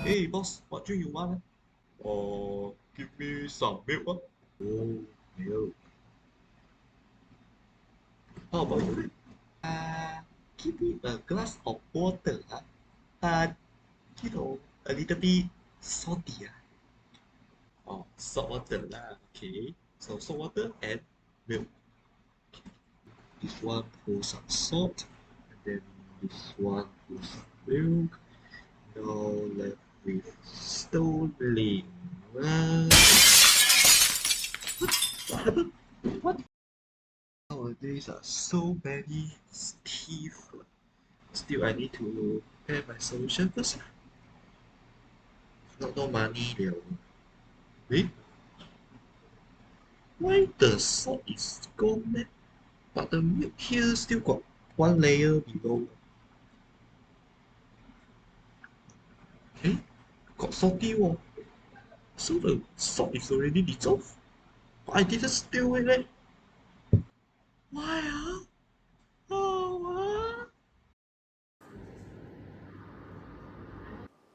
Hey boss, what drink you want? Give me some milk. Oh, milk. How about you? Give me a glass of water. Uh, a little bit salty. Oh, salt water lah. Okay. So salt water and milk. This one pour some salt, and then this one pour some milk. Now left with stolen. What happened? What? Nowadays are so many teeth. Still, I need to prepare my solution first. Not no money, liao. Eh? Why the salt is gone, eh? But the milk here still got one layer below. Eh? Got salty one. So the salt is already dissolved? But I didn't steal it, eh? Why, ah? Oh,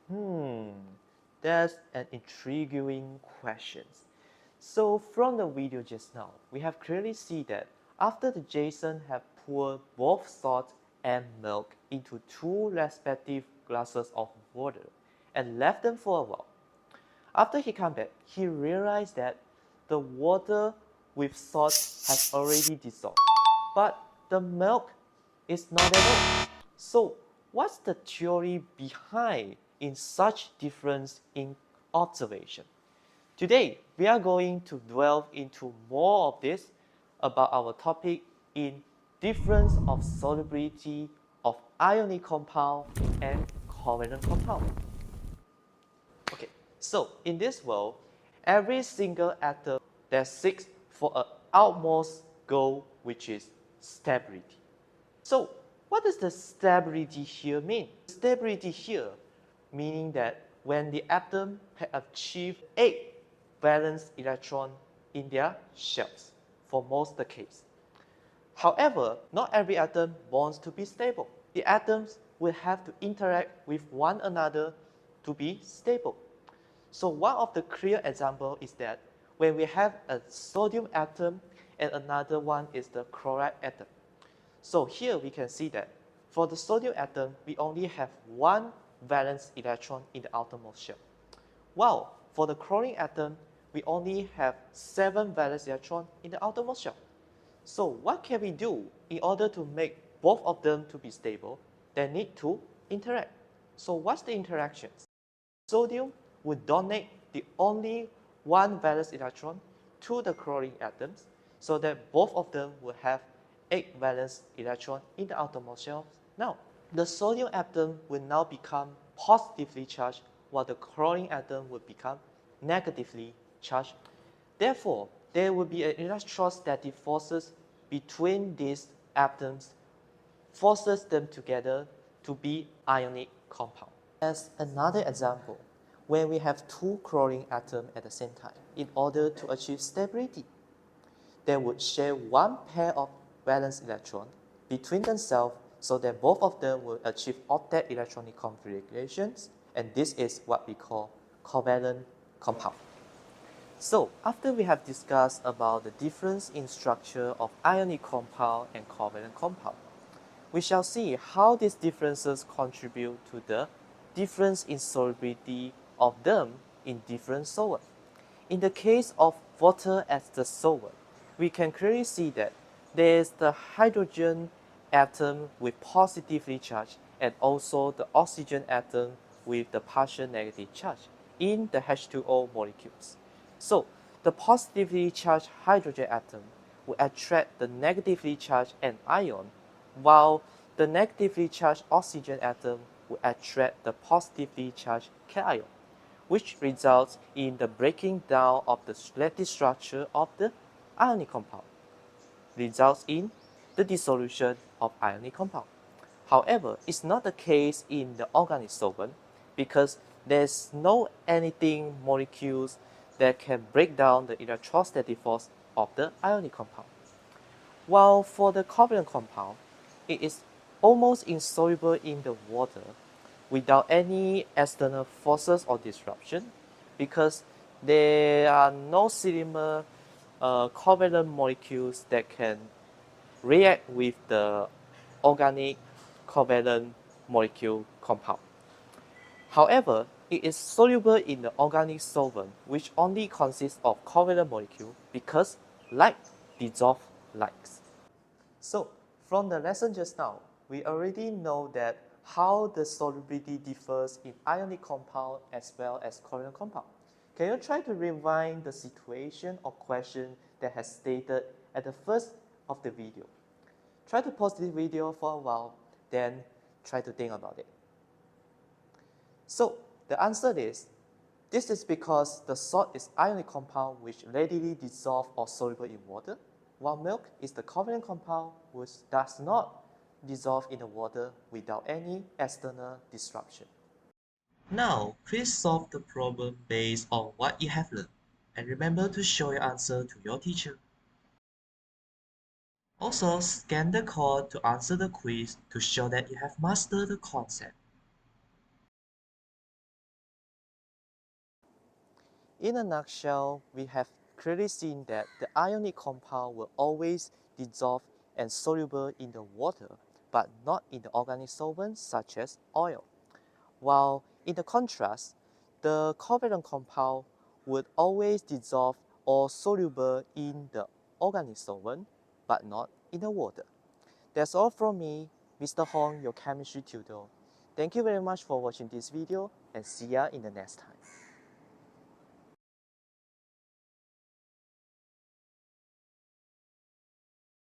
Hmm, that's an intriguing question. So from the video just now, we have clearly seen that after the Jason have poured both salt and milk into two respective glasses of water and left them for a while. After he came back, he realized that the water with salt has already dissolved, but the milk is not at all. So what's the theory behind in such difference in observation? Today, we are going to delve into more of this about our topic in difference of solubility of ionic compound and covalent compound. Okay, so in this world, every single atom that seeks for an utmost goal, which is stability. So what does the stability here mean? Stability here meaning that when the atom has achieved 8 valence electron in their shells for most of the case. However, not every atom wants to be stable. The atoms will have to interact with one another to be stable. So one of the clear example is that when we have a sodium atom and another one is the chloride atom. So here we can see that for the sodium atom, we only have one valence electron in the outermost shell. While for the chlorine atom, we only have 7 valence electrons in the outermost shell. So what can we do in order to make both of them to be stable? They need to interact. So what's the interactions? Sodium would donate the only one valence electron to the chlorine atoms so that both of them will have 8 valence electron in the outermost shell. Now, the sodium atom will now become positively charged while the chlorine atom will become negatively charged. Therefore, there will be an electrostatic forces between these atoms, forces them together to be ionic compound. As another example, when we have two chlorine atoms at the same time, in order to achieve stability, they would share one pair of valence electron between themselves so that both of them will achieve octet electronic configurations, and this is what we call covalent compound. So after we have discussed about the difference in structure of ionic compound and covalent compound, we shall see how these differences contribute to the difference in solubility of them in different solvents. In the case of water as the solvent, we can clearly see that there is the hydrogen atom with positively charged and also the oxygen atom with the partial negative charge in the H2O molecules. So the positively charged hydrogen atom will attract the negatively charged anion, while the negatively charged oxygen atom will attract the positively charged cation, which results in the breaking down of the lattice structure of the ionic compound, results in the dissolution of ionic compound. However, it's not the case in the organic solvent because there's no anything molecules that can break down the electrostatic force of the ionic compound. While for the covalent compound, it is almost insoluble in the water, without any external forces or disruption, because there are no similar covalent molecules that can react with the organic covalent molecule compound. However, it is soluble in the organic solvent, which only consists of covalent molecule because like dissolve likes. So from the lesson just now, we already know that how the solubility differs in ionic compound as well as covalent compound. Can you try to rewind the situation or question that has stated at the first of the video? Try to pause this video for a while, then try to think about it. So the answer is, this is because the salt is ionic compound which readily dissolve or soluble in water, while milk is the covalent compound which does not dissolve in the water without any external disruption. Now, please solve the problem based on what you have learned, and remember to show your answer to your teacher. Also, scan the code to answer the quiz to show that you have mastered the concept. In a nutshell, we have clearly seen that the ionic compound will always dissolve and soluble in the water, but not in the organic solvents such as oil. While in the contrast, the covalent compound would always dissolve or soluble in the organic solvent, but not in the water. That's all from me, Mr. Hong, your chemistry tutor. Thank you very much for watching this video and see ya in the next time.